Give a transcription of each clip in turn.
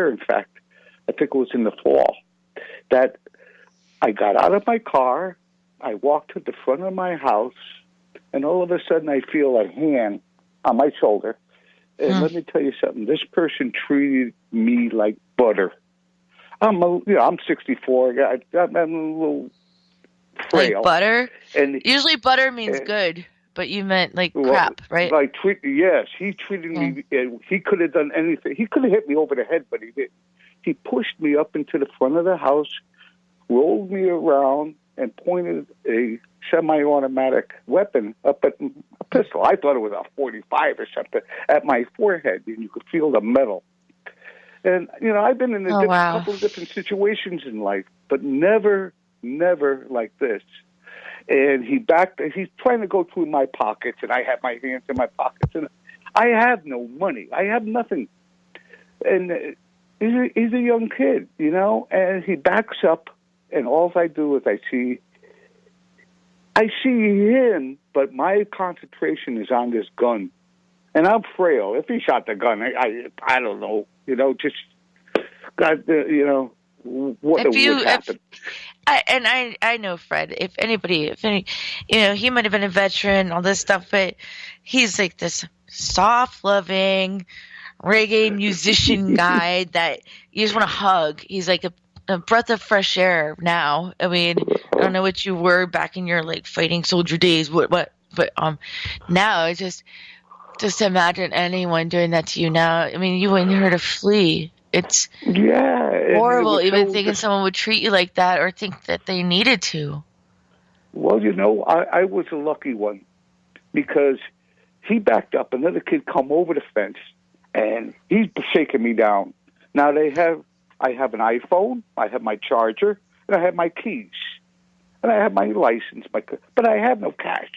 in fact, I think it was in the fall, that I got out of my car, I walked to the front of my house, and all of a sudden I feel a hand on my shoulder. And let me tell you something, this person treated me like butter. I'm 64, I'm a little frail. Like butter? And usually butter means good, but you meant like crap, right? Yes, he treated me, he could have done anything. He could have hit me over the head, but he didn't. He pushed me up into the front of the house, rolled me around, and pointed a semi-automatic weapon up at a pistol. I thought it was a .45 or something at my forehead, and you could feel the metal. And, I've been in a couple of different situations in life, but never like this. And he's trying to go through my pockets, and I have my hands in my pockets, and I have no money. I have nothing. And he's a young kid, and he backs up, and all I do is I see him, but my concentration is on this gun. And I'm frail. If he shot the gun, I don't know, just, God, what would happen. I know Fred. If any, he might have been a veteran, all this stuff, but he's like this soft, loving reggae musician guy that you just want to hug. He's like a breath of fresh air now. I mean, I don't know what you were back in your like fighting soldier days, but now it's just imagine anyone doing that to you now. I mean, you wouldn't hurt to flee. It's horrible even thinking someone would treat you like that or think that they needed to. Well, I was a lucky one because he backed up. Another kid come over the fence, and he's shaking me down. Now I have an iPhone, I have my charger, and I have my keys, and I have my license, but I have no cash.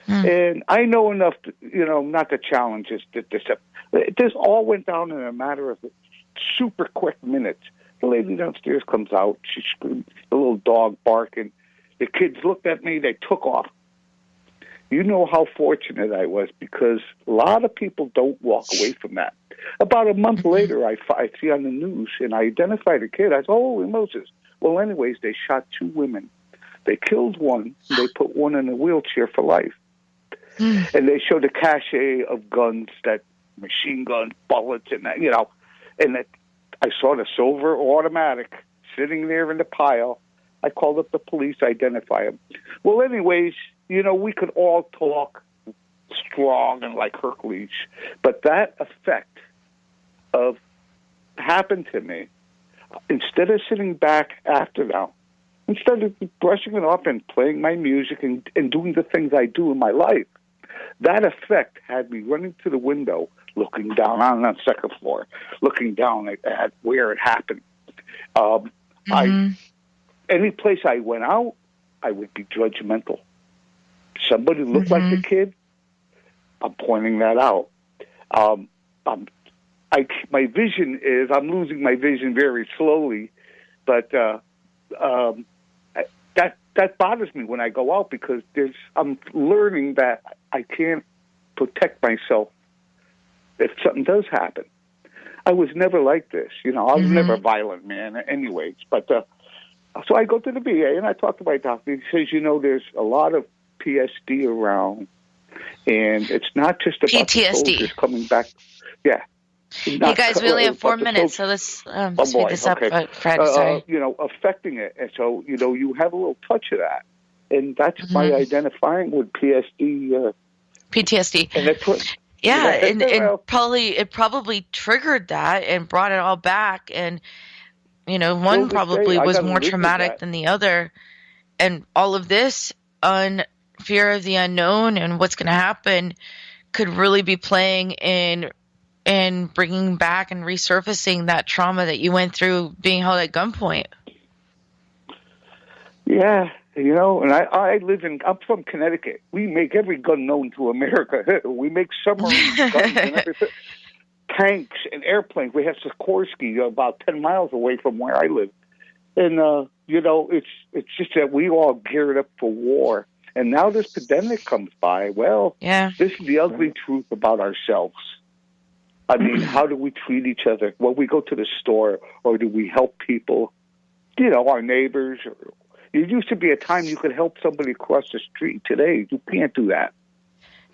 And I know enough, not to challenge this all went down in a matter of super quick minutes. The lady downstairs comes out. She screamed, the little dog barking. The kids looked at me. They took off. You know how fortunate I was because a lot of people don't walk away from that. About a month later, I see on the news, and I identified a kid. I said, holy Moses. Well, anyways, they shot 2 women. They killed one. And they put one in a wheelchair for life. And they showed a cache of guns, that machine gun bullets, and that, and that I saw the silver automatic sitting there in the pile. I called up the police, identify him. Well, anyways, we could all talk strong and like Hercules, but that effect of happened to me. Instead of sitting back after now, instead of brushing it off and playing my music and doing the things I do in my life, that effect had me running to the window, looking down on the second floor, looking down at where it happened. Any place I went out, I would be judgmental. Somebody looked like the kid, I'm pointing that out. My vision is, I'm losing my vision very slowly, but that bothers me when I go out because I'm learning that I can't protect myself if something does happen. I was never like this. I was never a violent man anyways. But so I go to the VA and I talk to my doctor. He says, there's a lot of PSD around, and it's not just about PTSD. The soldiers coming back. Yeah. Hey guys, we only have 4 minutes, so let's speed this up, Fred. Sorry. Affecting it, and so you have a little touch of that, and that's my identifying with PSD. PTSD. And that's what. It probably triggered that and brought it all back, and one probably was more traumatic than the other, and all of this on fear of the unknown and what's going to happen could really be playing in. And bringing back and resurfacing that trauma that you went through being held at gunpoint. Yeah, and I'm from Connecticut. We make every gun known to America. We make submarine guns and everything. Tanks and airplanes. We have Sikorsky about 10 miles away from where I live. And, it's just that we all geared up for war. And now this pandemic comes by. Well, this is the ugly truth about ourselves. I mean, how do we treat each other when we go to the store, or do we help people, our neighbors? It used to be a time you could help somebody across the street. Today, you can't do that.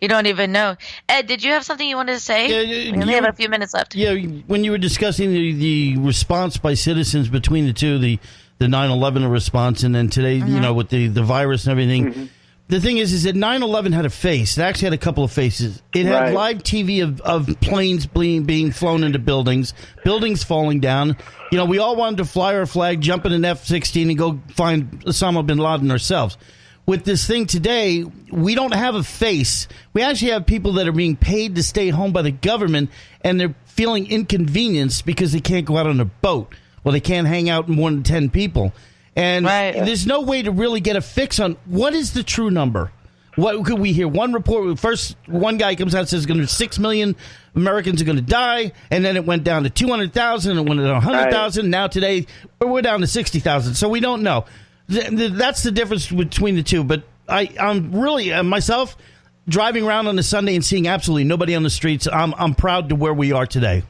You don't even know. Ed, did you have something you wanted to say? We only have a few minutes left. Yeah, when you were discussing the response by citizens between the two, the 9/11 response, and then today, with the virus and everything, the thing is that 9/11 had a face. It actually had a couple of faces. It had live TV of planes being flown into buildings falling down. We all wanted to fly our flag, jump in an F-16, and go find Osama bin Laden ourselves. With this thing today, we don't have a face. We actually have people that are being paid to stay home by the government, and they're feeling inconvenienced because they can't go out on a boat. Well, they can't hang out more than 10 people. And there's no way to really get a fix on what is the true number. What could we hear? One report, first one guy comes out and says 6 million Americans are going to die, and then it went down to 200,000, and went to 100,000. Now today, we're down to 60,000. So we don't know. That's the difference between the two. But I'm really, myself, driving around on a Sunday and seeing absolutely nobody on the streets, I'm proud to where we are today.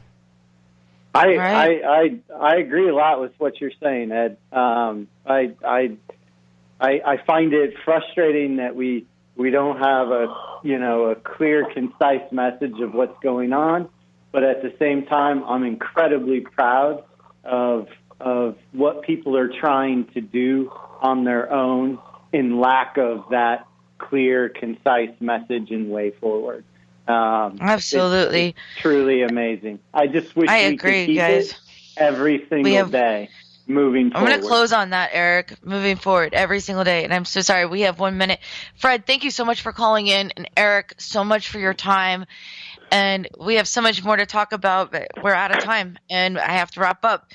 I agree a lot with what you're saying, Ed. I find it frustrating that we don't have a clear, concise message of what's going on, but at the same time, I'm incredibly proud of what people are trying to do on their own in lack of that clear, concise message and way forward. Absolutely. It's truly amazing. I just wish we could keep it every single day moving forward. I'm going to close on that, Eric, moving forward every single day. And I'm so sorry. We have 1 minute. Fred, thank you so much for calling in. And Eric, so much for your time. And we have so much more to talk about, but we're out of time and I have to wrap up.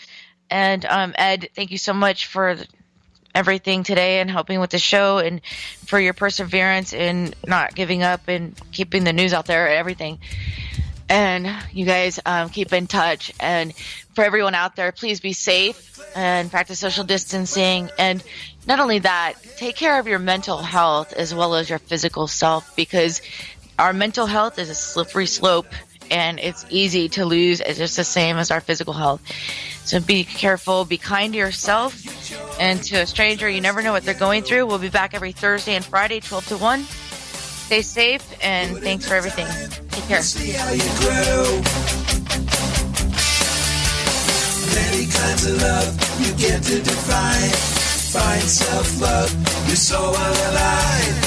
And Ed, thank you so much for everything today and helping with the show, and for your perseverance in not giving up and keeping the news out there and everything. And you guys keep in touch. And for everyone out there, please be safe and practice social distancing. And not only that, take care of your mental health as well as your physical self, because our mental health is a slippery slope and it's easy to lose. It's just the same as our physical health. So be careful, be kind to yourself and to a stranger. You never know what they're going through. We'll be back every Thursday and Friday, 12 to 1. Stay safe, and thanks for everything. Take care. See how you grow. Many kinds of love you get to define. Find self-love, you're so alive.